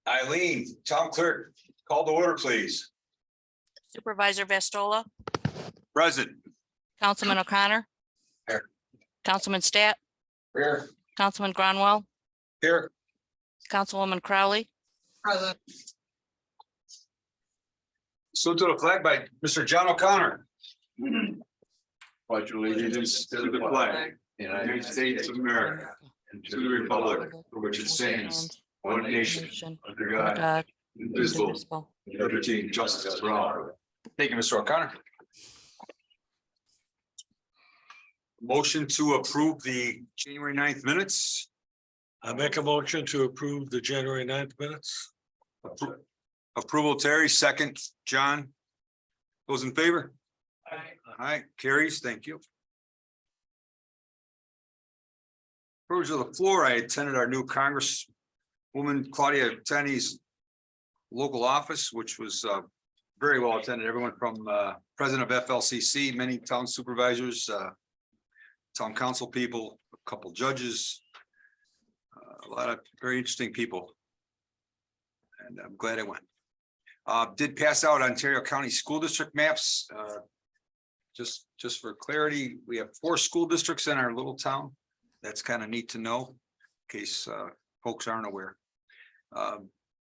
Eileen, town clerk, call to order, please. Supervisor Vastola, Present. Councilman O'Connor. Here. Councilman Stat, Here. Councilman Gronwell, Here. Councilwoman Crowley, Present. Salute to the flag by Mr. John O'Connor. Pledge allegiance to the flag, United States of America, and to the republic for which it stands, one nation, under God, indivisible, with liberty and justice for all. Thank you, Mr. O'Connor. Motion to approve the January 9th minutes. I make a motion to approve the January 9th minutes. Approval, Terry, second, John. Those in favor? Aye, carries, thank you. Privilege of the floor, I attended our new Congresswoman Claudia Tenney's local office, which was very well attended. Everyone from president of FLCC, many town supervisors, town council people, a couple judges, a lot of very interesting people. And I'm glad I went. Did pass out Ontario County School District maps. Just for clarity, we have 4 school districts in our little town. That's kind of neat to know in case folks aren't aware.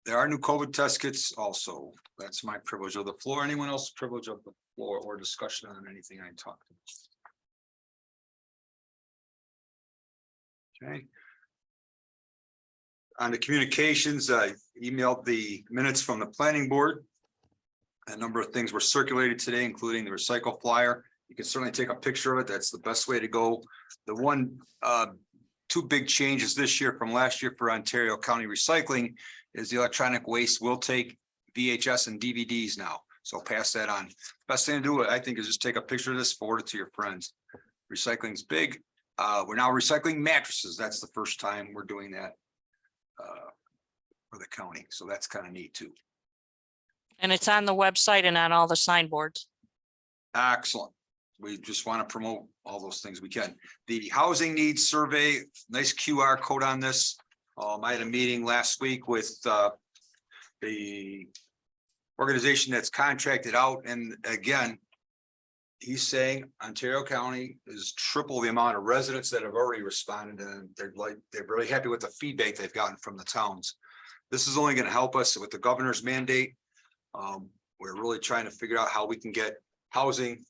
There are new COVID test kits also. That's my privilege of the floor. Anyone else privilege of the floor or discussion on anything I talked about? Okay. On the communications, I emailed the minutes from the planning board. A number of things were circulated today, including the recycle flyer. You can certainly take a picture of it. That's the best way to go. The one, 2 big changes this year from last year for Ontario County Recycling is the electronic waste will take VHS and DVDs now. So pass that on. Best thing to do, I think, is just take a picture of this, forward it to your friends. Recycling's big. We're now recycling mattresses. That's the first time we're doing that for the county. So that's kind of neat too. and it's on the website and on all the signboards. Excellent. We just want to promote all those things we can. The housing needs survey, nice QR code on this. I had a meeting last week with the organization that's contracted out. And again, he's saying Ontario County is triple the amount of residents that have already responded, and they're really happy with the feedback they've gotten from the towns. This is only going to help us with the governor's mandate. We're really trying to figure out how we can get housing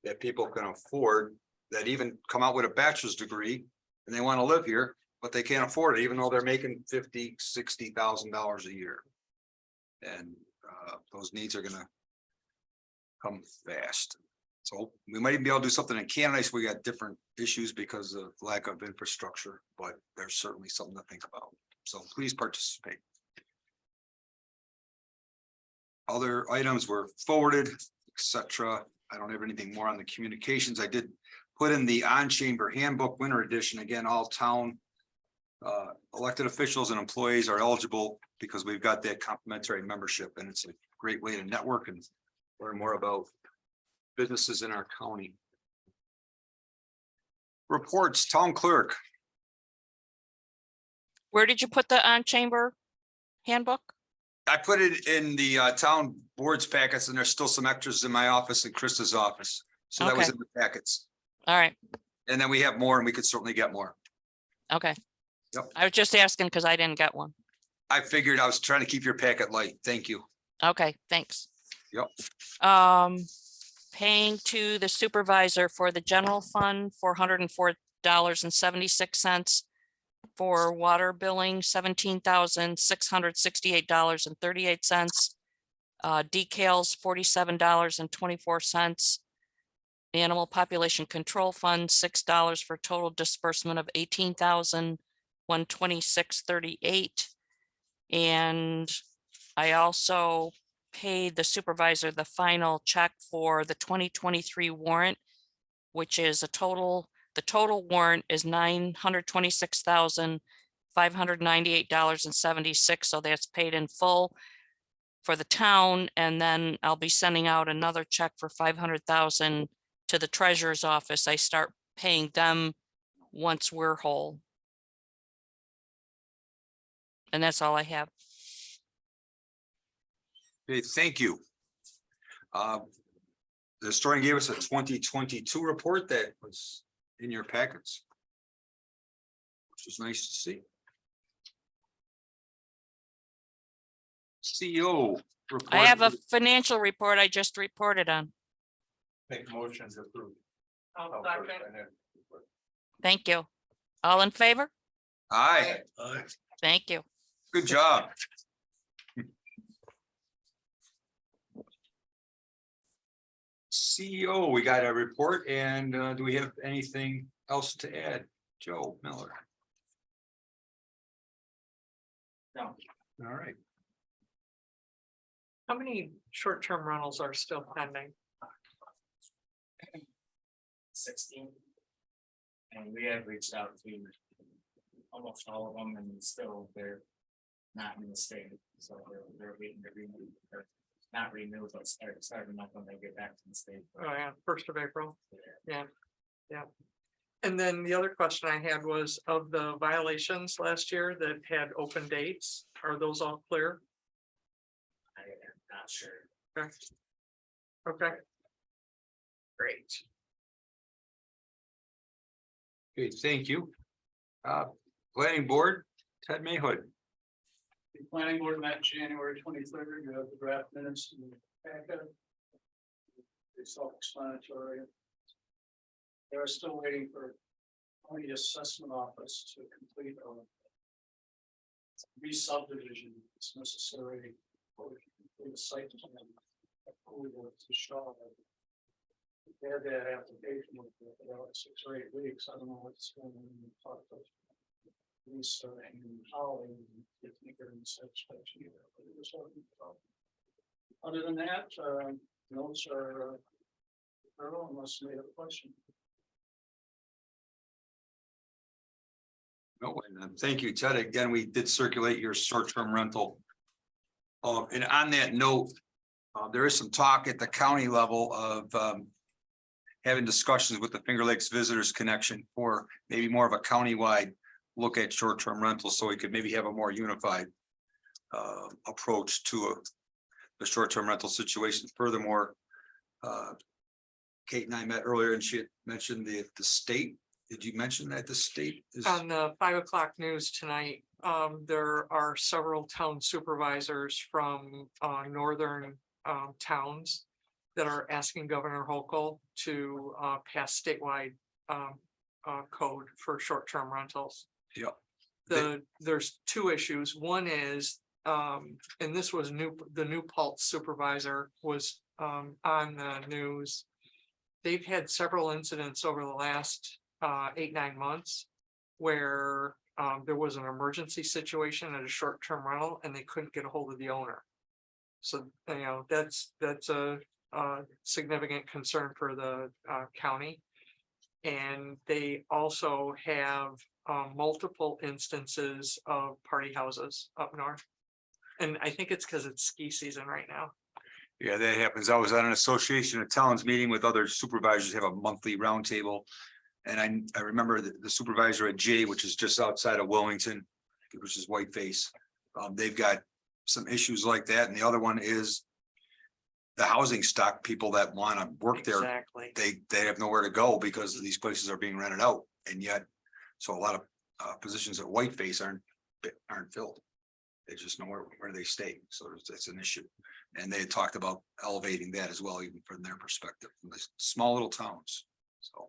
that people can afford, that even come out with a bachelor's degree and they want to live here, but they can't afford it, even though they're making $50,000, $60,000 a year. And those needs are going to come fast. So we might even be able to do something in Canada. We got different issues because of lack of infrastructure, but there's certainly something to think about. So please participate. Other items were forwarded, etc. I don't have anything more on the communications. I did put in the on-chamber handbook winter edition. Again, all town elected officials and employees are eligible because we've got that complimentary membership, and it's a great way to network and learn more about businesses in our county. Reports, town clerk. Where did you put the on-chamber handbook? I put it in the town boards packets, and there's still some extras in my office and Krista's office. So that was Okay. in the packets. All right, And then we have more, and we could certainly get more. okay. Yep. I was just asking because I didn't get one. I figured I was trying to keep your packet light. Thank you. Okay, thanks. Yep. Paying to the supervisor for the general fund, $404.76. For water billing, $17,668.38. Decals, $47.24. Animal population control fund, $6 for total disbursement of $18,126.38. And I also paid the supervisor the final check for the 2023 warrant, which is the total warrant is $926,598.76. So that's paid in full for the town. And then I'll be sending out another check for $500,000 to the treasurer's office. I start paying them once we're whole. And that's all I have. Okay, thank you. The historian gave us a 2022 report that was in your packets, which was nice to see. CEO. I have a report. financial report I just reported on. Make motions approved. Thank you. All in favor? Aye, Aye. Thank you. good job. CEO, we got a report, and do we have anything else to add? Joe Miller. No. All right, How many short-term rentals are still pending? 16. And we have reached out to almost all of them and still they're not in the state, so they're waiting to renew. Or not renew, but starting up when they get back to the state. Oh, yeah, 1st of April. Yeah. And then the other question I had was of the violations last year that had open dates, are those all clear? I am not sure. Okay. Okay. Great. okay, thank you. Planning board, Ted Mayhood. The planning board met January 23rd, you have the draft minutes in the packet. It's self-explanatory. They're still waiting for county assessment office to complete a re-subdivision. It's necessary for the site plan approval to show. They had that application with about 6 or 8 weeks. I don't know what's going on in the talk of Lisa and Holly. If you get in satisfaction either, but it was all about. Other than that, notes are thorough unless you have a question. No, and thank you, Ted. Again, we did circulate your short-term rental. And on that note, there is some talk at the county level of having discussions with the Finger Lakes Visitors Connection for maybe more of a countywide look at short-term rentals, so we could maybe have a more unified approach to the short-term rental situation. Furthermore, Kate and I met earlier and she had mentioned the state. Did you mention that the state is? On the 5 o'clock news tonight, there are several town supervisors from northern towns that are asking Governor Hochul to pass statewide code for short-term rentals. Yep. There's 2 issues. One is, and this was the New Paltz supervisor was on the news. They've had several incidents over the last 8-9 months where there was an emergency situation at a short-term rental and they couldn't get a hold of the owner. So, that's a significant concern for the county. And they also have multiple instances of party houses up north. And I think it's because it's ski season right now. Yeah, that happens. I was at an association of towns meeting with other supervisors, have a monthly roundtable. And I remember the supervisor at J, which is just outside of Wilmington, which is Whiteface. They've got some issues like that. And the other one is the housing stock, people that want to work there, Exactly. they have nowhere to go because these places are being rented out. And yet, so a lot of positions at Whiteface aren't filled. They just know where they stay. So it's an issue. And they had talked about elevating that as well, even from their perspective, from the small little towns. So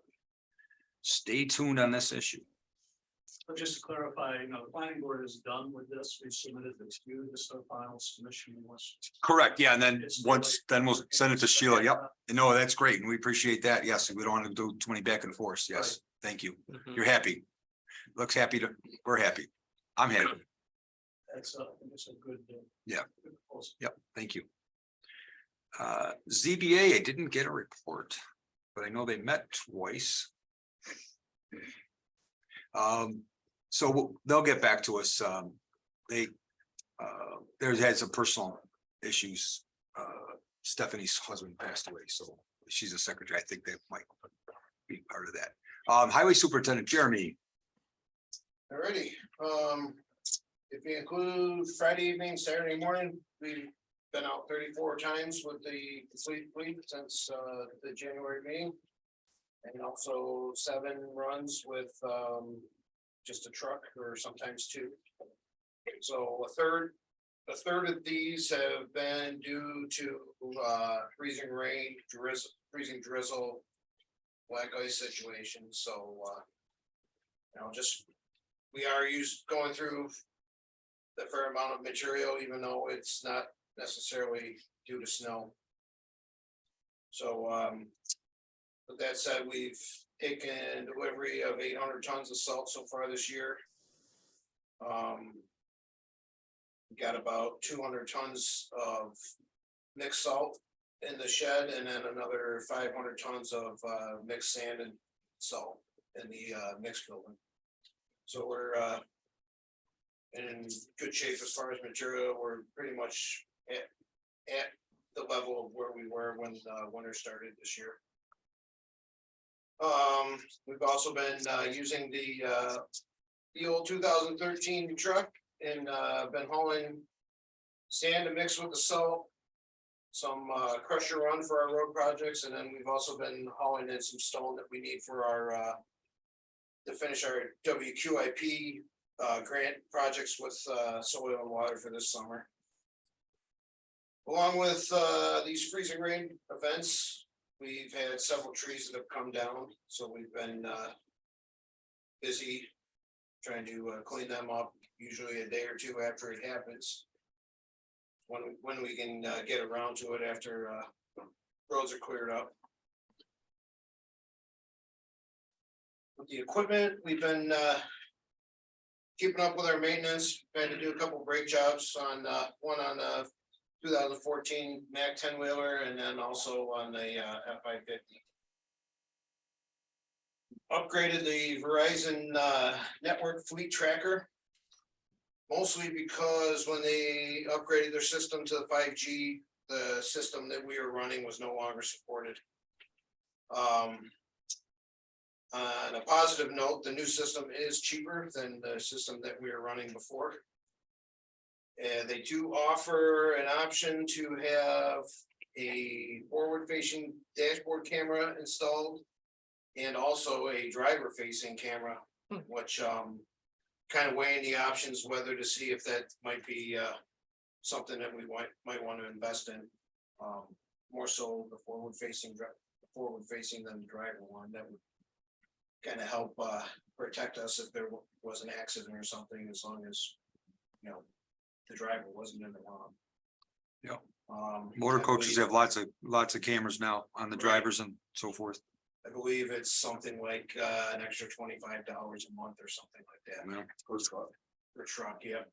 stay tuned on this issue. But just to clarify, the planning board is done with this. We submitted this to you, this is our final submission. Correct. Yeah. And then then we'll send it to Sheila. Yep. No, that's great. And we appreciate that. Yes. We don't want to do too many back and forth. Yes. Thank you. Mhm. You're happy. Looks happy we're happy. I'm happy. That's I think it's a good. Yeah. Good proposal. Yep. Thank you. ZBA, I didn't get a report, but I know they met twice. So they'll get back to us. There's had some personal issues. Stephanie's husband passed away, so she's a secretary. I think they might be part of that. Highway Superintendent Jeremy. Alrighty, if we include Friday evening, Saturday morning, we've been out 34 times with the complete fleet since the January meeting. And also 7 runs with just a truck or sometimes 2. So a third of these have been due to freezing rain, freezing drizzle, black ice situations, so just we are going through a fair amount of material, even though it's not necessarily due to snow. So with that said, we've taken delivery of 800 tons of salt so far this year. We got about 200 tons of mixed salt in the shed, and then another 500 tons of mixed sand and salt in the mixed building. So we're in good shape as far as material. We're pretty much at the level of where we were when winter started this year. We've also been using the old 2013 truck and been hauling sand to mix with the salt, some crusher run for our road projects, and then we've also been hauling in some stone that we need for our to finish our WQIP grant projects with soil and water for this summer. Along with these freezing rain events, we've had several trees that have come down, so we've been busy trying to clean them up, usually a day or two after it happens. When we can get around to it after roads are cleared up. With the equipment, we've been keeping up with our maintenance. Had to do a couple brake jobs on one on 2014 Mack 10-wheeler, and then also on the F550. Upgraded the Verizon network fleet tracker. Mostly because when they upgraded their system to the 5G, the system that we were running was no longer supported. On a positive note, the new system is cheaper than the system that we were running before. And they do offer an option to have a forward-facing dashboard camera installed and also a driver-facing camera, which kind of weighing the options whether to see if that might be something that we might want to invest in. More so the forward-facing than the driver one. That would kind of help protect us if there was an accident or something, as long as the driver wasn't in the wrong. Yep. Motor coaches have lots of cameras now on the drivers and so forth. I believe it's something like an extra $25 a month or something like that. Yeah. Per truck, yeah.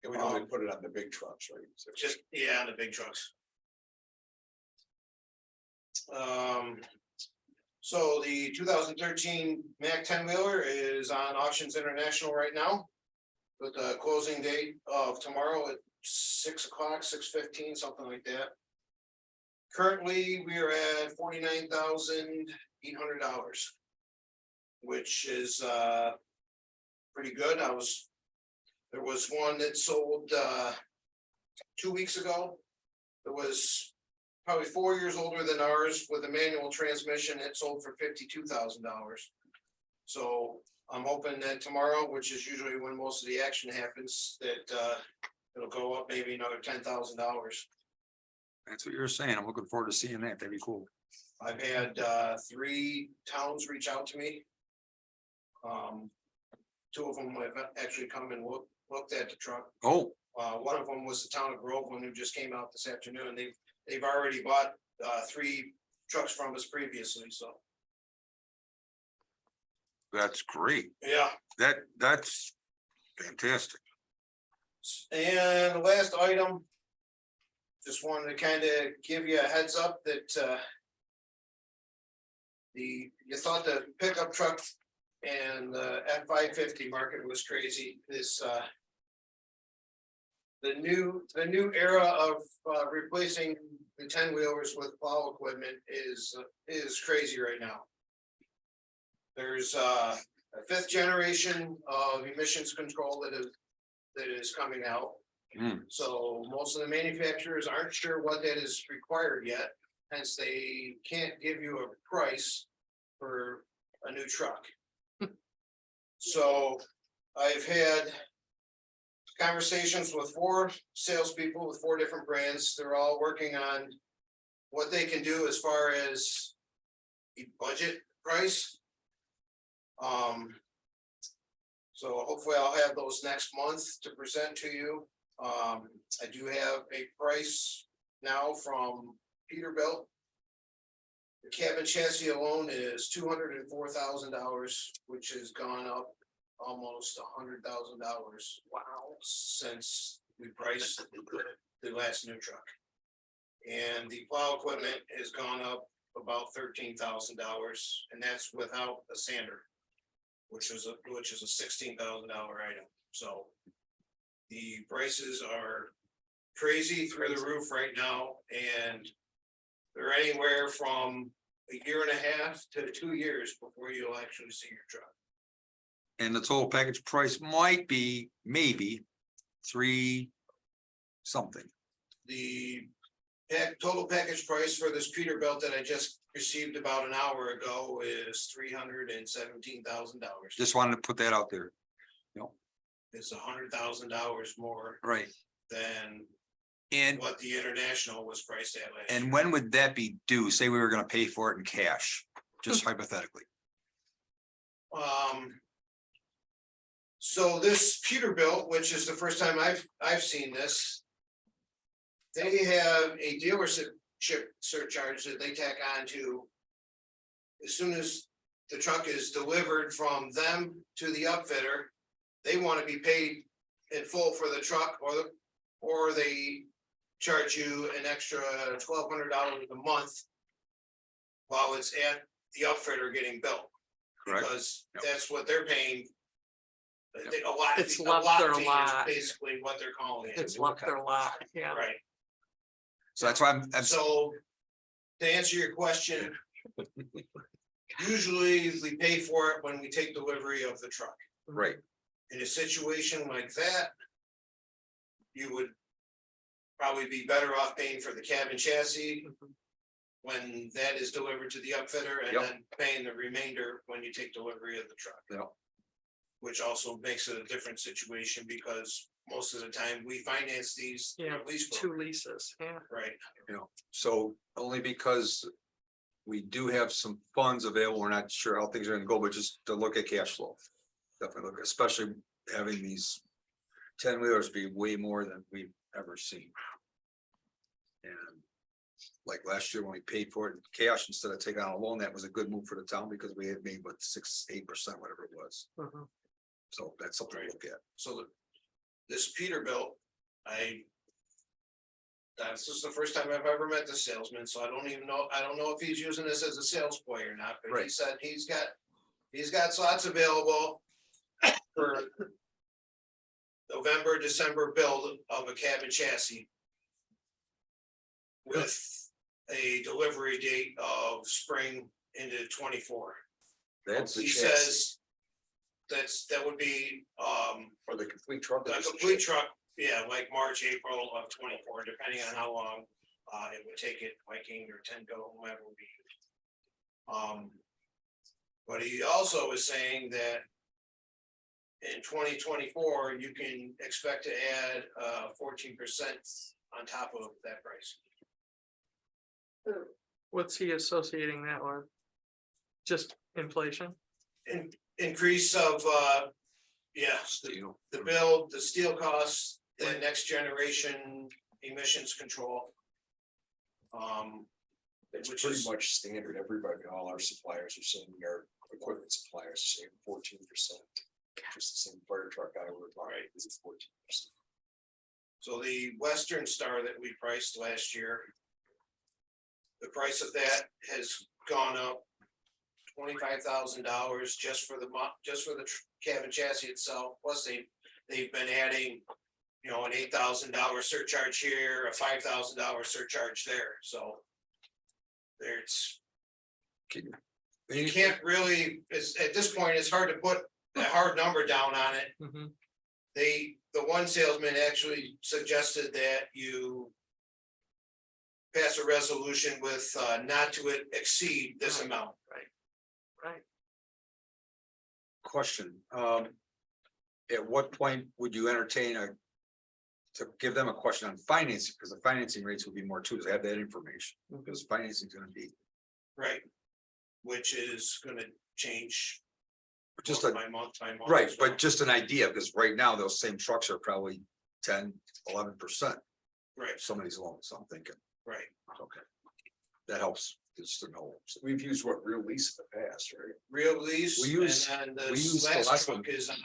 And we normally put it on the big trucks, right? So Just, on the big trucks. So the 2013 Mack 10-wheeler is on Auctions International right now, with the closing date of tomorrow at 6 o'clock, 6:15, something like that. Currently, we are at $49,800, which is pretty good. There was one that sold 2 weeks ago. It was probably 4 years older than ours with a manual transmission. It sold for $52,000. So I'm hoping that tomorrow, which is usually when most of the action happens, that it'll go up maybe another $10,000. That's what you're saying. I'm looking forward to seeing that. That'd be cool. I've had 3 towns reach out to me. 2 of them have actually come and looked at the truck. Oh, One of them was the town of Groveland, who just came out this afternoon. They've already bought 3 trucks from us previously, so. that's great. Yeah. That's fantastic. And the last item, just wanted to kind of give you a heads up that you thought the pickup truck and the F550 market was crazy. This the new era of replacing the 10-wheelers with plow equipment is crazy right now. There's a a fifth generation of emissions control that is coming out. Hmm. So most of the manufacturers aren't sure what that is required yet, hence they can't give you a price for a new truck. So I've had conversations with 4 salespeople with 4 different brands. They're all working on what they can do as far as the budget price. So hopefully I'll have those next month to present to you. I do have a price now from Peterbilt. The cabin chassis alone is $204,000, which has gone up almost $100,000. Wow. Since we priced the last new truck. And the plow equipment has gone up about $13,000, and that's without a sander. Which is a $16,000 item, so. The prices are crazy through the roof right now, and they're anywhere from a year and a half to 2 years before you'll actually see your truck. And the total package price might be maybe 3 something. The total package price for this Peterbilt that I just received about an hour ago is $317,000. Just wanted to put that out there. It's $100,000 more Right. than And, what the International was priced at last. and when would that be due? Say we were gonna pay for it in cash, just hypothetically. So this Peterbilt, which is the first time I've seen this. They have a dealership surcharge that they tack on to. As soon as the truck is delivered from them to the upfitter, they want to be paid in full for the truck, or they charge you an extra $1,200 a month. While it's at the upfitter getting built. Correct. Because Yep. that's what they're paying. Yep. A lot. It's a left lot their fee is lot. Basically what they're calling it, It's left their lot, yeah. right? So that's why I'm So, to answer your question. Usually we pay for it when we take delivery of the truck. right. In a situation like that. You would. Probably be better off paying for the cabin chassis. When that is delivered to the upfitter and Yep. then paying the remainder when you take delivery of the truck. Yep. Which also makes it a different situation because most of the time we finance these. through Yeah, a lease 2 program, leases, yeah. Right, So only because we do have some funds available, we're not sure how things are gonna go, but just to look at cash flow. Definitely look, especially having these 10-wheelers be way more than we've ever seen. And like last year when we paid for it in cash instead of taking out a loan, that was a good move for the town because we had made what 6-8%, whatever it was. Mhm. So that's something to look at. so this Peterbilt, this is the first time I've ever met the salesman, so I don't know if he's using this as a sales ploy or not, but he Right. said he's got slots available. For November, December build of a cabin chassis. With a delivery date of spring into 24. That's the He chassis says. That would be, or the complete truck. or a just the complete chassis? truck, yeah, like March, April of 24, depending on how long, it would take it, Viking or Tenco, whoever would be. But he also is saying that. In 2024, you can expect to add 14% on top of that price. What's he associating that with? Just inflation? Increase of, yeah, Steel. the build, the steel costs, the next generation emissions control. It's Which pretty is- much standard. Everybody, all our suppliers are saying, our equipment suppliers are saying 14%. Just the same fire truck I would buy is 14%. So the Western Star that we priced last year. The price of that has gone up. $25,000 just for the cabin chassis itself, plus they've been adding. You know, an $8,000 surcharge here, a $5,000 surcharge there, so. There's, You can't really, it's, at this point, it's hard to put a hard number down on it. Mhm. The one salesman actually suggested that you. Pass a resolution with not to exceed this amount. Right. Question, at what point would you entertain to give them a question on financing, because the financing rates would be more too, to have that information, because financing is gonna be Right. Which is gonna change. just month a, by month by month. right, but just an idea, because right now those same trucks are probably 10-11%. Right, Some of these loans, I'm thinking, right. okay. That helps, just to know. We've used what real lease in the past, right? Real lease. We use- And then we the use the last last truck one. is on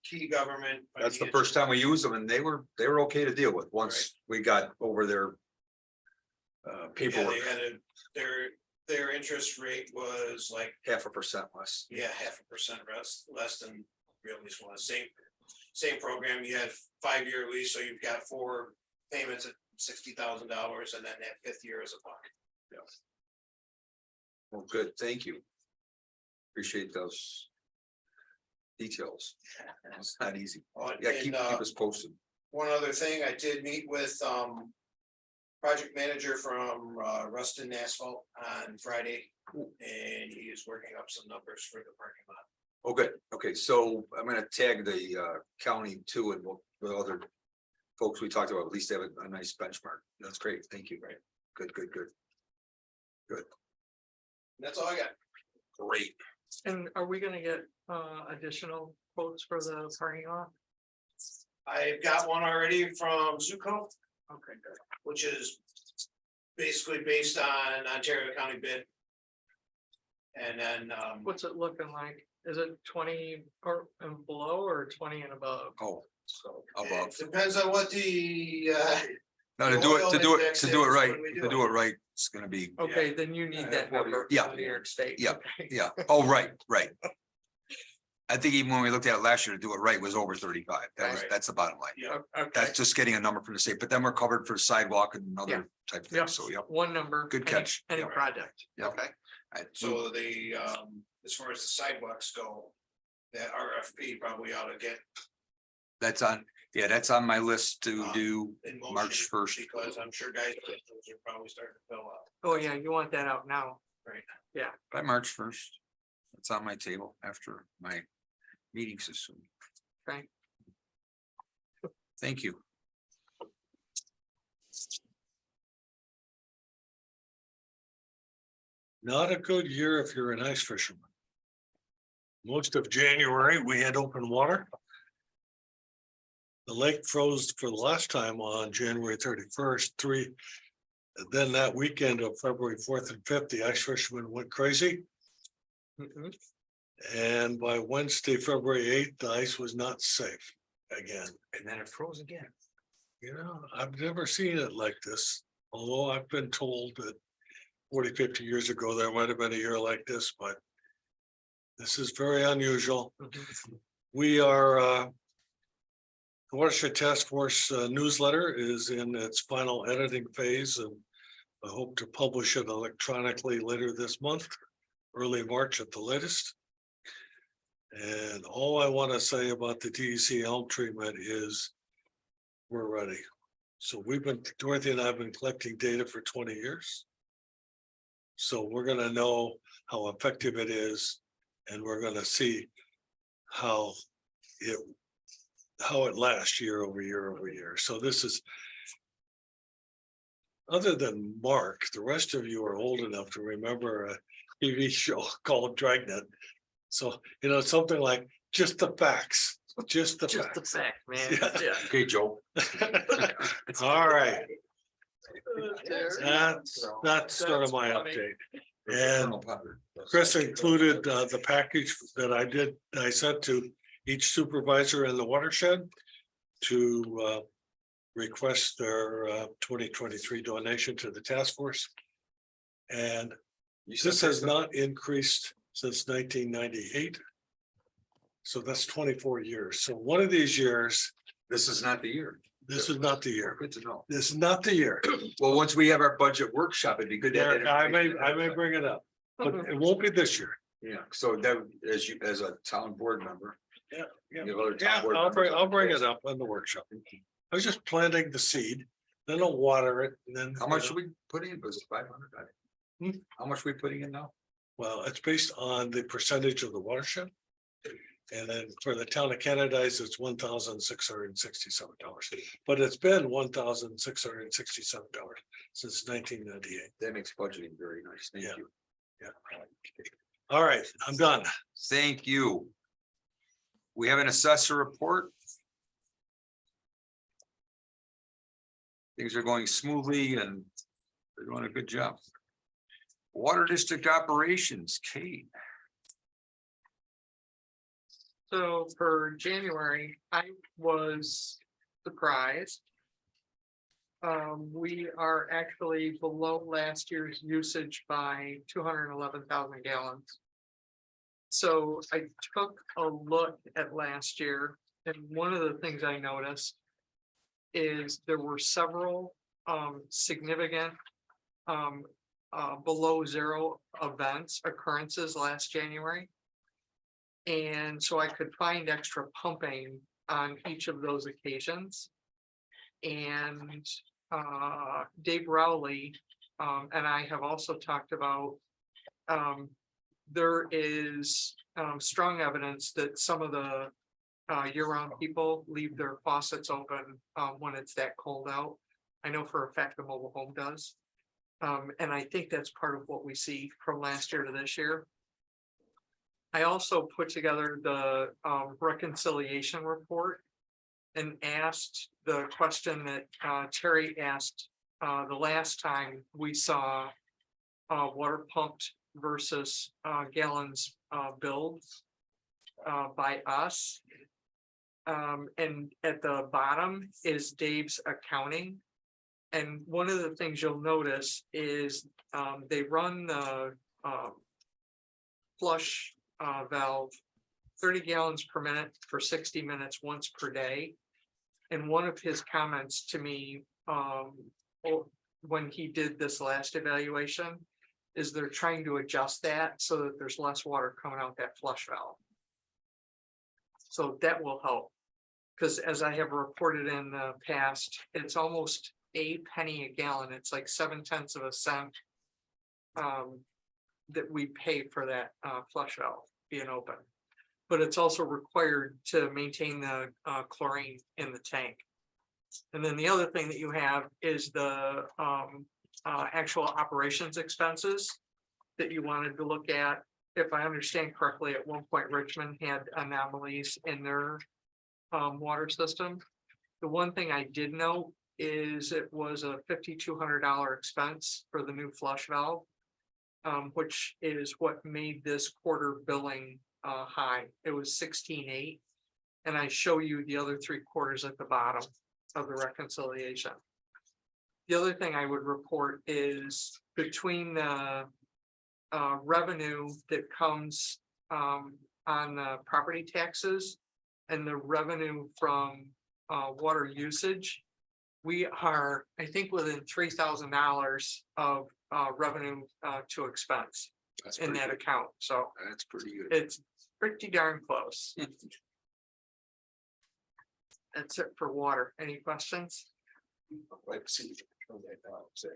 key government. That's the financial. first time we used them, and they were okay to deal with, once we got over their Yeah, paperwork, they had their interest rate was like, 0.5% less. yeah, 0.5% less than real lease was. Same program. You had 5-year lease, so you've got 4 payments at $60,000, and then that 5th year is a buck. Well, good, thank you. Appreciate those details. It's not easy. Yeah, keep us posted. One other thing, I did meet with project manager from Ruston Asphalt on Friday. And he is working up some numbers for the parking lot. Oh, good. Okay, so I'm gonna tag the county too, and with other folks we talked about, at least have a nice benchmark. That's great. Thank you. Right. Good. That's all I got. Great. And are we gonna get additional quotes for the parking lot? I've got one already from Zuko, Okay, good. which is basically based on Ontario County bid. And then What's it looking like? Is it 20 or and below or 20 and above? Oh, so above. it depends on what the No, The to do it, oil to do it, index to do it is right, when we do to it. do it right, it's gonna be, Okay, then you need that number. Yeah. from New York State. Yeah. Okay. yeah. Oh, right. I think even when we looked at it last year, to do it right was over 35. Right. That's the bottom line. Yeah. Okay, That's just getting a number from the state, but then we're covered for sidewalk and Yeah. other type of yeah, things. So, yep. one number. Good any- catch. Any Yeah. project. Yep. Okay. I- So the as far as the sidewalks go, that RFP probably ought to get That's on my list to do in motion. March 1st. Because I'm sure guys are probably starting to fill up. Oh, yeah, you want that out now. by March 1st. It's on my table after my meeting system. Okay. Thank you. Not a good year if you're an ice fisherman. Most of January, we had open water. The lake froze for the last time on January 31st, and then that weekend of February 4th and 5th, the ice fishermen went crazy. Mhm. And by Wednesday, February 8th, the ice was not safe again. And then it froze again. You know, I've never seen it like this, although I've been told that 40, 50 years ago, there might have been a year like this, but this is very unusual. We are, the Watershed Task Force newsletter is in its final editing phase, and I hope to publish it electronically later this month, early March at the latest. And all I want to say about the DEC elm treatment is we're ready. So Dorothy and I have been collecting data for 20 years. So we're gonna know how effective it is, and we're gonna see how it lasts year over year over year. So this is, other than Mark, the rest of you are old enough to remember a TV show called Dragnet. So, you know, something like just the facts, just the Just the facts. fact, man. Yeah. Yeah. Okay, Joe. All right, That's that's sort of my funny. update. And Chris included the package that I sent to each supervisor in the watershed to request their 2023 donation to the task force. And this has not increased since 1998. So that's 24 years. So one of these years, This is not the year. this is not the year. Good to know. This is not the year. Well, once we have our budget workshop, it'd be good to have that I may information. bring it up. but it won't be this year. Yeah, so that, as you, as a town board member. Yeah, yeah. you have other town Yeah, board I'll bring, members I'll bring on it up in the workshop. I was just planting the seed, then I'll water it, and then. How much are we putting in? Was it 500? Hmm? How much are we putting in now? Well, it's based on the percentage of the watershed. And then for the town of Canadice, it's $1,667, but it's been $1,667 since 1998. That makes budgeting very nice. Thank Yeah. you. Yeah. All right, I'm done. Thank you. We have an assessor report. Things are going smoothly and they're doing a good job. Water district operations, Kate. So for January, I was surprised. We are actually below last year's usage by 211,000 gallons. So I took a look at last year, and one of the things I noticed is there were several significant below zero events, occurrences last January. And so I could find extra pumping on each of those occasions. And Dave Rowley and I have also talked about there is strong evidence that some of the year-round people leave their faucets open when it's that cold out. I know for a fact the mobile home does. And I think that's part of what we see from last year to this year. I also put together the reconciliation report and asked the question that Terry asked the last time we saw water pumped versus gallons billed by us. And at the bottom is Dave's accounting. And one of the things you'll notice is they run the flush valve 30 gallons per minute for 60 minutes once per day. And one of his comments to me when he did this last evaluation is they're trying to adjust that so that there's less water coming out that flush valve. So that will help. Because as I have reported in the past, it's almost a penny a gallon. It's like 0.7 cents that we pay for that flush valve being open. But it's also required to maintain the chlorine in the tank. And then the other thing that you have is the actual operations expenses that you wanted to look at. If I understand correctly, at one point Richmond had anomalies in their water system. The one thing I did know is it was a $5,200 expense for the new flush valve, which is what made this quarter billing high. It was 16.8, and I show you the other 3 quarters at the bottom of the reconciliation. The other thing I would report is between the revenue that comes on the property taxes and the revenue from water usage, we are, I think, within $3,000 of revenue to expense That's in pretty that good. account. So That's pretty good. it's pretty darn close. That's it for water. Any questions? Like, see, turn that down, say.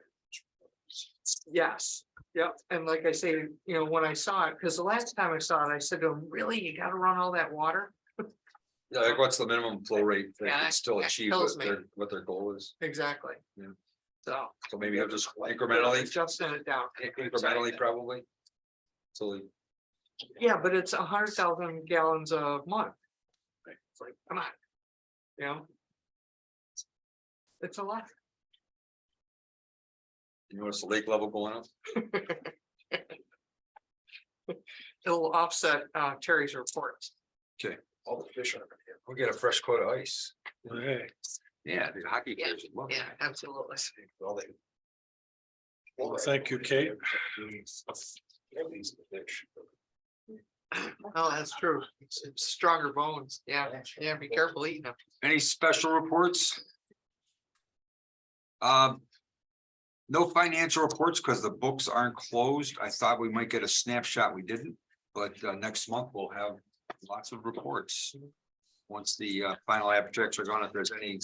Yes. Yep. And like I say, when I saw it, because the last time I saw it, I said to him, really, you gotta run all that water? Yeah, like what's the minimum flow rate that Yeah, can still that achieve kills what their goal is? Exactly. Yeah. So. So maybe have just incrementally, Just send it down. incrementally probably. So Yeah, but it's 100,000 gallons a month. It's like, come on. It's a lot. you notice the lake level going up? It'll offset Terry's reports. All the fish are gonna hit. We'll get a fresh coat of ice. Hey, Yeah, the hockey players would love that. Absolutely. Well, they. well, thank you, Kate. At least the fish. Oh, that's true. It's stronger bones. Yeah, be careful eating them. Any special reports? No financial reports because the books aren't closed. I thought we might get a snapshot. We didn't, but next month we'll have lots of reports. Once the final abstracts are gone, if there's any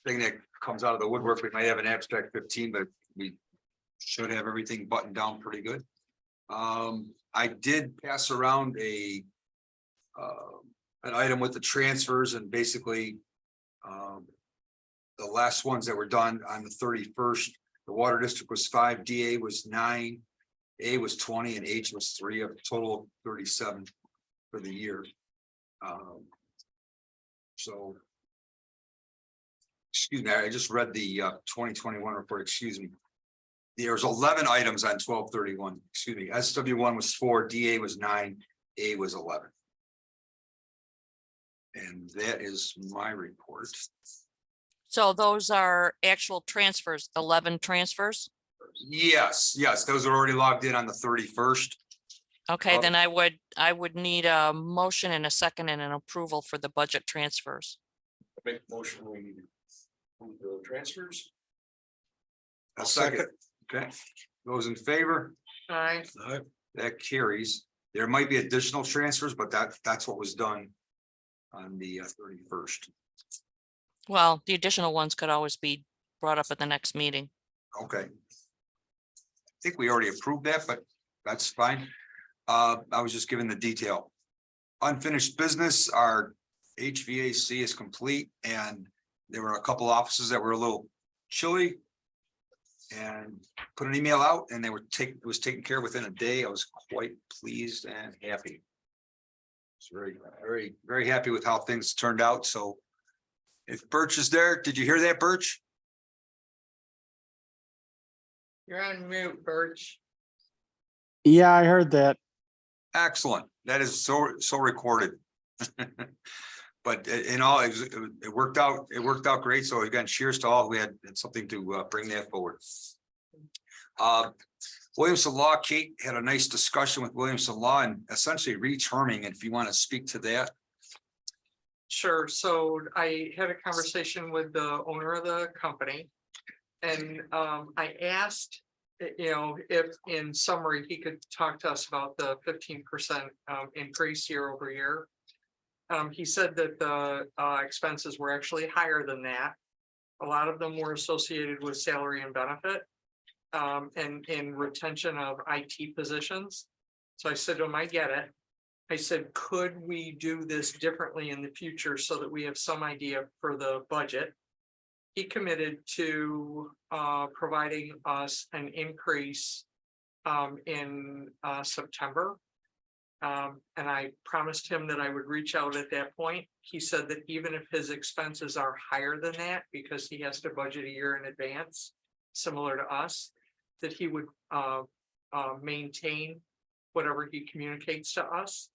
thing that comes out of the woodwork, we might have an abstract 15, but we should have everything buttoned down pretty good. I did pass around an item with the transfers and basically the last ones that were done on the 31st. The water district was 5, DA was 9, A was 20, and H was 3, a total of 37 for the year. So. Excuse me, I just read the 2021 report, excuse me. There was 11 items on 12/31, excuse me, SW1 was 4, DA was 9, A was 11. And that is my report. So those are actual transfers, 11 transfers. Yes, those are already logged in on the 31st. Okay, Oh. then I would need a motion and a second and an approval for the budget transfers. Make a motion, we move the transfers. A second, okay, those in favor, Aye. that carries. There might be additional transfers, but that's what was done on the 31st. Well, the additional ones could always be brought up at the next meeting. Okay. I think we already approved that, but that's fine. I was just given the detail. Unfinished business, our HVAC is complete and there were a couple offices that were a little chilly. And put an email out and it was taken care of within a day. I was quite pleased and happy. It's very happy with how things turned out. So if Birch is there, did you hear that, Birch? You're on mute, Birch. Yeah, I heard that. Excellent. That is so recorded. But in all, it worked out. It worked out great. So again, cheers to all who had something to bring that forward. Williamson Law, Kate had a nice discussion with Williamson Law and essentially reterming. If you want to speak to that. Sure, so I had a conversation with the owner of the company. And I asked, if in summary, he could talk to us about the 15% increase year over year. He said that the expenses were actually higher than that. A lot of them were associated with salary and benefit. And in retention of IT positions. So I said to him, I get it. I said, could we do this differently in the future so that we have some idea for the budget? He committed to providing us an increase in September. And I promised him that I would reach out at that point. He said that even if his expenses are higher than that, because he has to budget a year in advance, similar to us, that he would maintain whatever he communicates to us.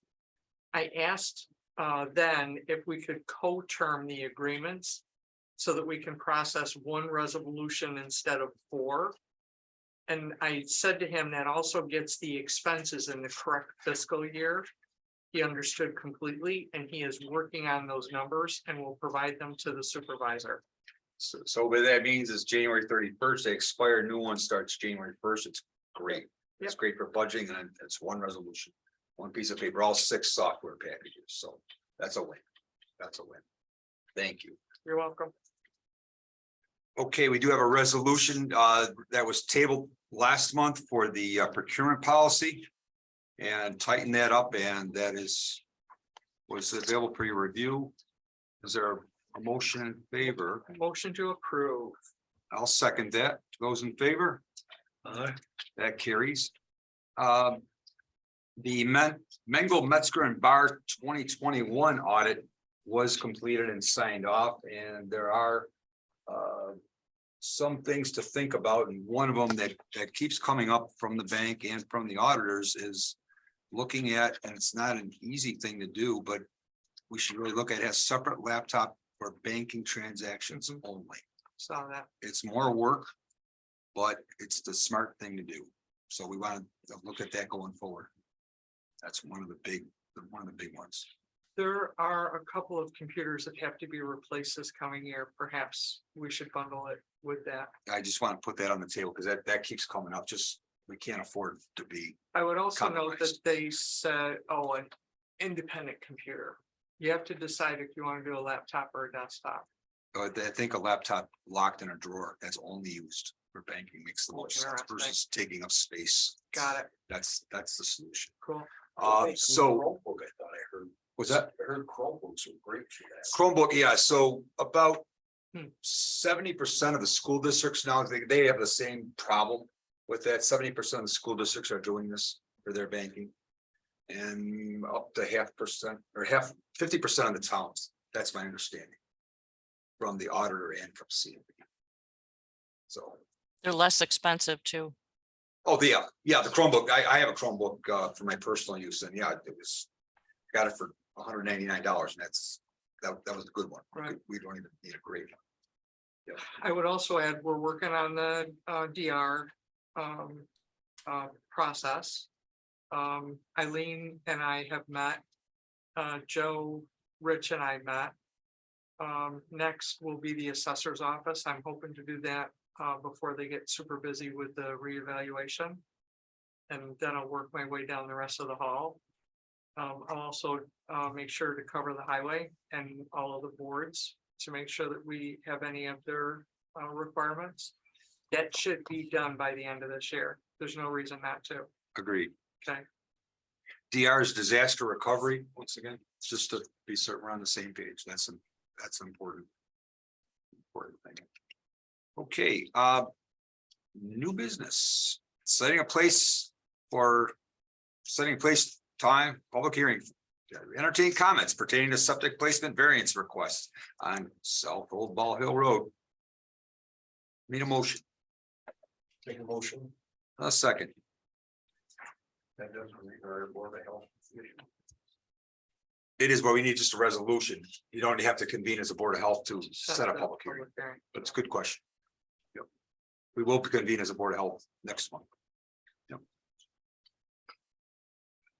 I asked then if we could co-term the agreements so that we can process one resolution instead of 4. And I said to him that also gets the expenses in the correct fiscal year. He understood completely and he is working on those numbers and will provide them to the supervisor. So what that means is January 31st, they expire, new one starts January 1st. It's great. It's great for budgeting and it's one resolution, one piece of paper, all 6 software packages. So that's a win. That's a win. Thank you. You're welcome. Okay, we do have a resolution that was tabled last month for the procurement policy and tighten that up, and that was available for your review. Is there a motion in favor? Motion to approve. I'll second that. Those in favor? That carries. The Mengel, Metzger and Bar 2021 audit was completed and signed off, and there are some things to think about, and one of them that keeps coming up from the bank and from the auditors is looking at, and it's not an easy thing to do, but we should really look at a separate laptop for banking transactions only. Saw that. It's more work, but it's the smart thing to do. So we want to look at that going forward. That's one of the big ones. There are a couple of computers that have to be replaced this coming year. Perhaps we should bundle it with that. I just want to put that on the table because that keeps coming up. Just, we can't afford to be. I would also note that Compromised. they said, oh, an independent computer. You have to decide if you want to do a laptop or a desktop. I think a laptop locked in a drawer that's only used for banking makes the most sense Interesting. versus taking up space. Got it. That's the solution. Cool. So Chromebook, I thought I heard. was that I heard Chromebooks were great for that. Chromebook? Yeah, so about Hmm. 70% of the school districts now, they have the same problem with that. 70% of the school districts are doing this for their banking. And up to 0.5% or 50% of the towns. That's my understanding. From the auditor and from CMB. So, They're less expensive too. oh, yeah, the Chromebook, I have a Chromebook for my personal use and yeah, it was. Got it for $199 and that was a good one. Right. We don't even need a great one. I would also add, we're working on the DR process. Eileen and I have met. Joe, Rich and I met. Next will be the assessor's office. I'm hoping to do that before they get super busy with the reevaluation. And then I'll work my way down the rest of the hall. I'll also make sure to cover the highway and all of the boards to make sure that we have any of their requirements. That should be done by the end of this year. There's no reason not to. Agreed. Okay. DR's disaster recovery, once again, it's just to be certain we're on the same page. That's important. Important thing. Okay, new business, setting a place, time, public hearing. Entertain comments pertaining to septic placement variance requests on South Old Ball Hill Road. Need a motion, Make a motion. a second. That doesn't require Board of Health. It is where we need just a resolution. You don't have to convene as a Board of Health to set a the public hearing, hearing. but it's a good question. Yep. We will convene as a Board of Health next month.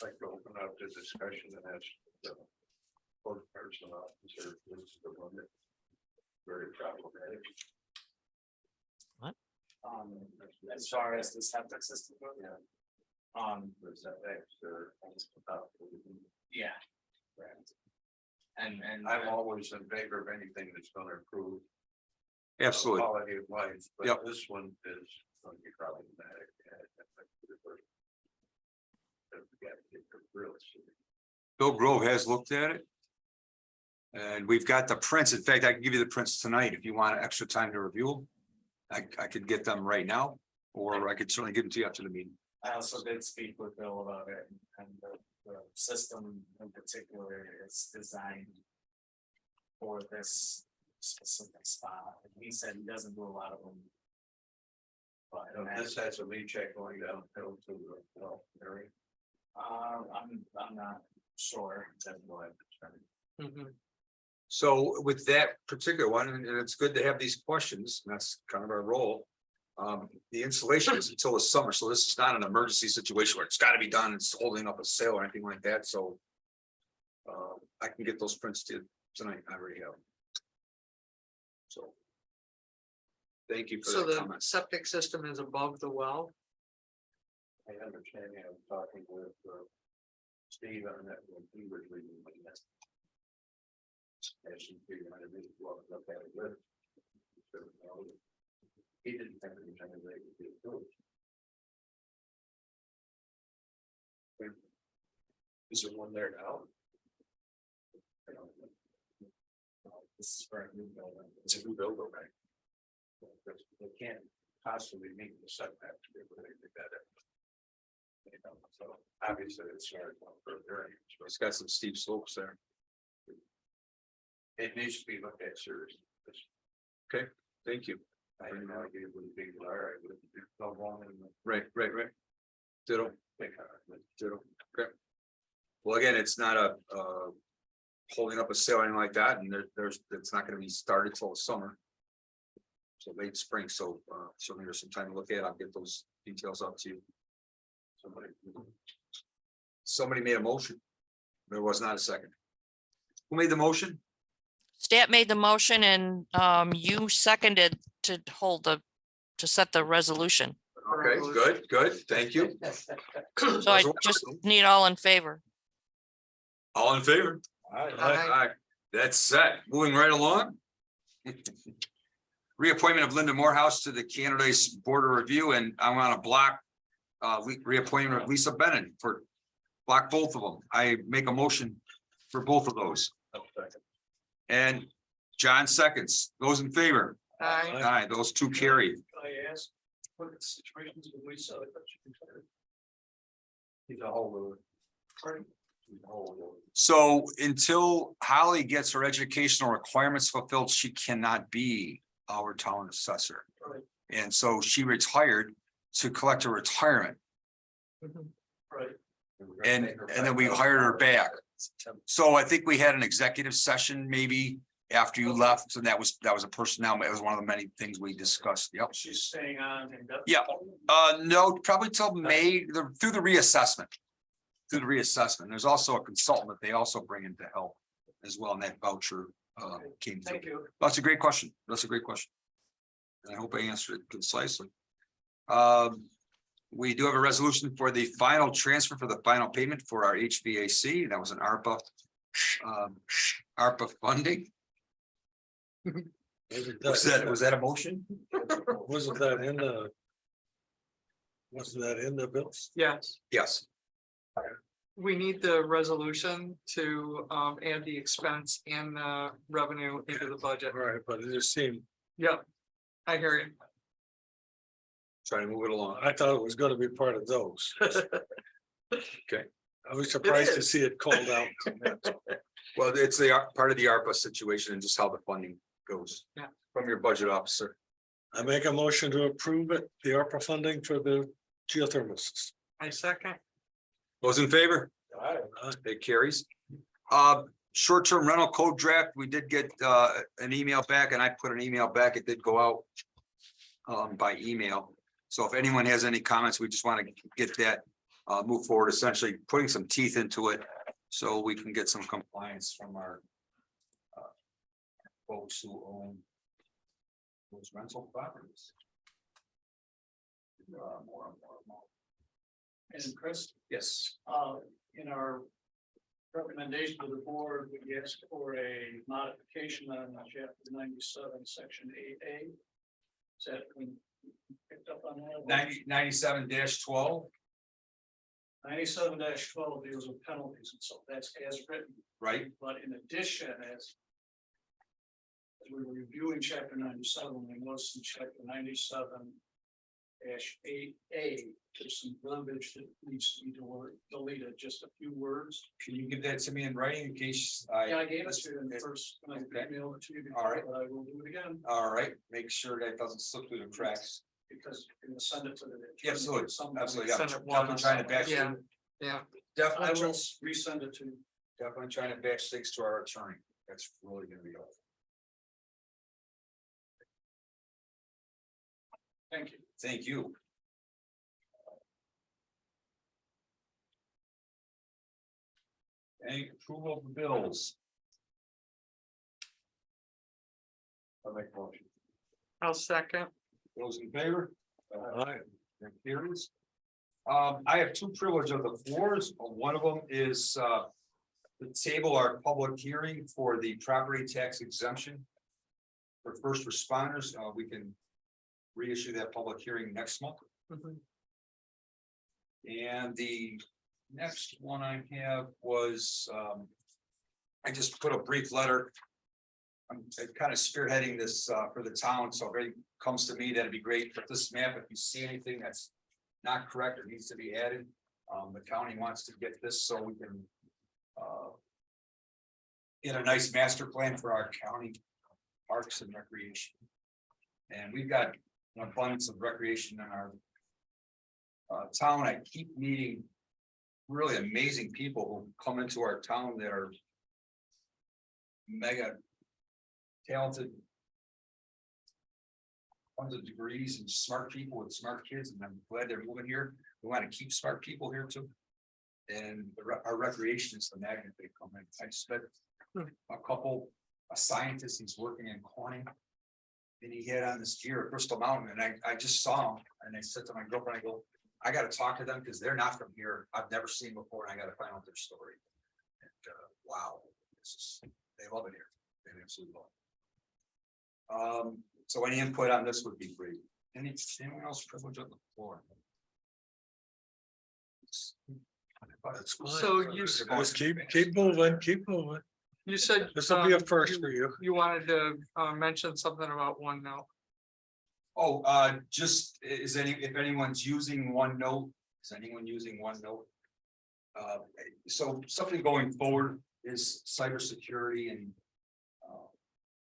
Like to open up the discussion and ask the board person officer, this is the one that very problematic. As far as the septic system goes, Yeah. the The setbacks are almost about. yeah, and I'm always in favor of anything that's gonna improve. Absolutely. Quality of life, but Yep. this one is gonna be problematic. Bill Grove has looked at it. And we've got the prints. In fact, I can give you the prints tonight if you want extra time to review them. I could get them right now, or I could certainly give them to you after the meeting. I also did speak with Bill about it, and the system in particular is designed for this specific spot, and he said he doesn't do a lot of them. But This has a lead check going downhill to the health area. I'm not sure. That's why I'm trying. Mhm. So with that particular one, and it's good to have these questions, and that's kind of our role. The installation is until the summer, so this is not an emergency situation where it's gotta be done, it's holding up a sale or anything like that, so. I can get those prints to you tonight, I already have. So. Thank you for So the the comments. septic system is above the well. I understand, I'm talking with Steve on that when he was reading my message. As he figured out, I really walked up at it with. He didn't have any time to do it. Is there one there now? I don't know. This is for a new building. It's a new building, right? They can't possibly meet the setback to be able to do that. You know, so obviously it's hard for variance, but It's got some steep slopes there. it needs to be looked at seriously. Thank you. I didn't know it would be, all right, but it's no wrong in the Right. Ditto. big. Ditto. Okay. Well, again, it's not a holding up a sale or anything like that, and it's not gonna be started till the summer. So late spring, so certainly there's some time to look at. I'll get those details up to you. Somebody made a motion. There was not a second. Who made the motion? Stat made the motion and you seconded to to set the resolution. Okay, good, thank you. So I just need all in favor. All in favor? Aye. That's set. Moving right along. Reappointment of Linda Morehouse to the Candidates Board of Review, and I want to block reappointment of Lisa Bennett for block both of them. I make a motion for both of those. And John seconds. Those in favor? Aye. Aye, those two carry. I asked, what are the situations with Lisa? I thought she retired. He's a whole. So until Holly gets her educational requirements fulfilled, she cannot be our town assessor. Right. And so she retired to collect her retirement, Right. and then we hired her back. So I think we had an executive session maybe after you left, and that was a personnel, it was one of the many things we discussed. Yep. She's staying on. And Yeah. No, probably till May, through the reassessment. Through the reassessment. There's also a consultant that they also bring in to help as well, and that voucher came through. Thank you. That's a great question. That's a great question. And I hope I answered it concisely. We do have a resolution for the final transfer for the final payment for our HVAC. That was an ARPA funding. Was that a motion? Wasn't that in the? Wasn't that in the bills? Yes, Yes. we need the resolution to add the expense and the revenue into the budget. All right, but it just seemed, Yep, I hear you. Trying to move it along. I thought it was gonna be part of those. Okay. I was surprised to is. see it called out. Well, it's the part of the ARPA situation and just how the funding goes. Yeah. From your budget officer. I make a motion to approve it, the ARPA funding for the geothermal system. I second. Those in favor? It carries. Short-term rental code draft, we did get an email back, and I put an email back. It did go out by email. So if anyone has any comments, we just want to get that move forward, essentially putting some teeth into it so we can get some compliance from our folks who own those rental properties. More. And Chris, Yes. in our recommendation to the board, we asked for a modification on chapter 97, section 8A. Is that we picked up on that? 97-12, 97-12 deals with penalties, and so that's as written, right? but in addition, as we were reviewing chapter 97, we noticed in chapter 97-8A, there's some verbiage that needs to be deleted, just a few words. Can you give that to me in writing in case Yeah, I gave it to you in the first, when I emailed it to you All before, right. but I will do it again, All right, make sure that doesn't slip through the cracks. because you're gonna send it to the. Absolutely, Somebody- absolutely. Yeah. Send it Definitely once. trying to batch, Yeah. Yeah, I definitely, will resend it to you. definitely trying to batch things to our attorney. That's really gonna be helpful. Thank you. Thank you. Any approval of the bills? I make a motion. I'll second. Those in favor? All right. That carries. I have two privilege of the floors. One of them is to table our public hearing for the property tax exemption for first responders. We can reissue that public hearing next month. Mhm. And the next one I have was, I just put a brief letter. I'm kind of spearheading this for the town, so if it comes to me, that'd be great. But this map, if you see anything that's not correct or needs to be added, the county wants to get this so we can get a nice master plan for our county parks and recreation. And we've got an abundance of recreation in our town. I keep meeting really amazing people who come into our town that are mega talented, tons of degrees and smart people with smart kids, and I'm glad they're moving here. We want to keep smart people here too. And our recreation is the magnet they come in. I spent a couple, a scientist, he's working in Corning. And he had on this gear at Bristol Mountain, and I just saw him, and I said to my girlfriend, I go, I gotta talk to them, because they're not from here, I've never seen before, and I gotta find out their story. And wow, this is, they love it here, they absolutely love it. So any input on this would be great. Anyone else privilege on the floor? That's fine. So you s- Just keep moving, keep moving. You said. This will be a um, first for you. You wanted to mention something about OneNote. Oh, just, if anyone's using OneNote, is anyone using OneNote? So something going forward is cybersecurity and.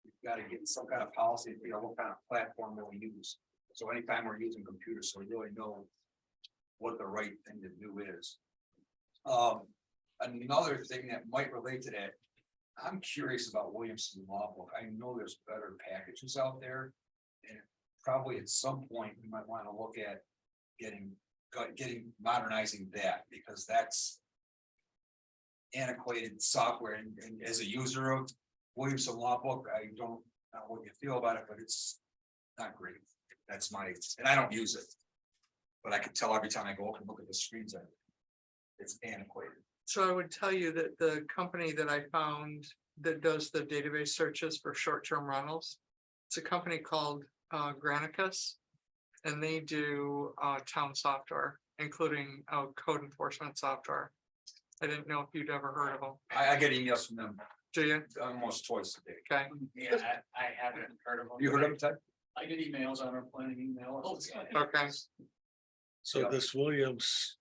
We've got to get some kind of policy, what kind of platform will we use? So anytime we're using computers, so we really know what the right thing to do is. Another thing that might relate to that, I'm curious about Williamson Law Book. I know there's better packages out there. And probably at some point, we might want to look at getting modernizing that, because that's antiquated software, and as a user of Williamson Law Book, I don't know what you feel about it, but it's not great. That's and I don't use it. But I can tell every time I go up and look at the screens, it's antiquated. So I would tell you that the company that I found that does the database searches for short-term rentals, it's a company called Granicus. And they do town software, including code enforcement software. I didn't know if you'd ever heard of them. I get emails from them Do you? almost twice a day. Okay. Yeah, I haven't heard of them. You heard of them, Ted? I get emails on our planning email. Okay. So Yeah. this Williams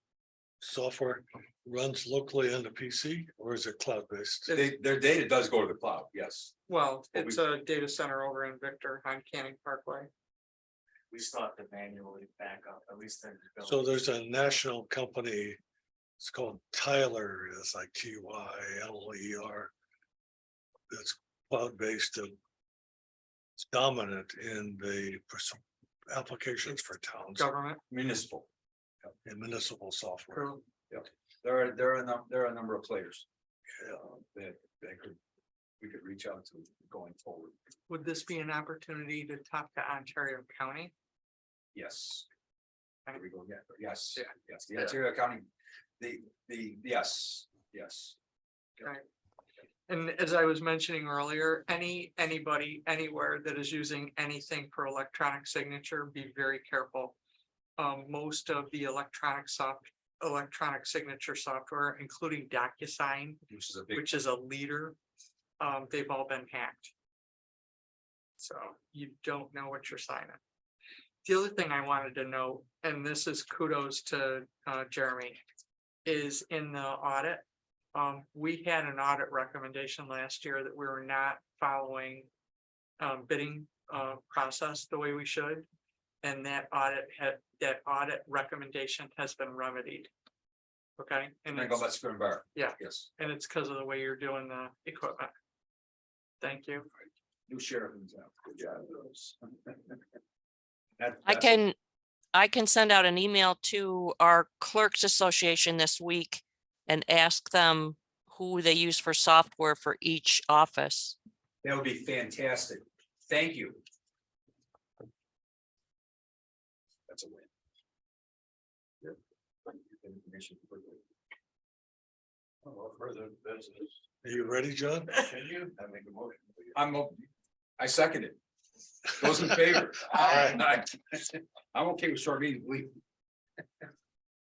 software runs locally on the PC, or is it cloud-based? Their data does go to the cloud, yes. Well, But it's a data center over in Victor on Canning Parkway. We still have to manually back up, at least. in the So building. there's a national company, it's called Tyler, it's like TYLER. It's cloud-based and it's dominant in the applications for towns Government. Municipal. and municipal software. Cool. There are a number of players. That we could reach out to going forward. Would this be an opportunity to talk to Ontario County? Yes. There we go, yeah, yes, Yeah. yes, the Ontario County, yes. Right. And as I was mentioning earlier, anybody, anywhere that is using anything for electronic signature, be very careful. Most of the electronic signature software, including DocuSign, Which is a big, which is a leader, they've all been hacked. So you don't know what you're signing. The other thing I wanted to know, and this is kudos to Jeremy, is in the audit. We had an audit recommendation last year that we were not following bidding process the way we should. And that audit recommendation has been remedied. Okay, and I go, it's, let's go and bar. Yeah. Yes, and it's because of the way you're doing the equipment. Thank you. new sheriff in town, good job. I can send out an email to our clerks association this week and ask them who they use for software for each office. That would be fantastic. Thank you. That's a win. Further business. Are you ready, John? Can you? I make a motion. I second it. Those in favor? Aye. I'm okay with short meeting,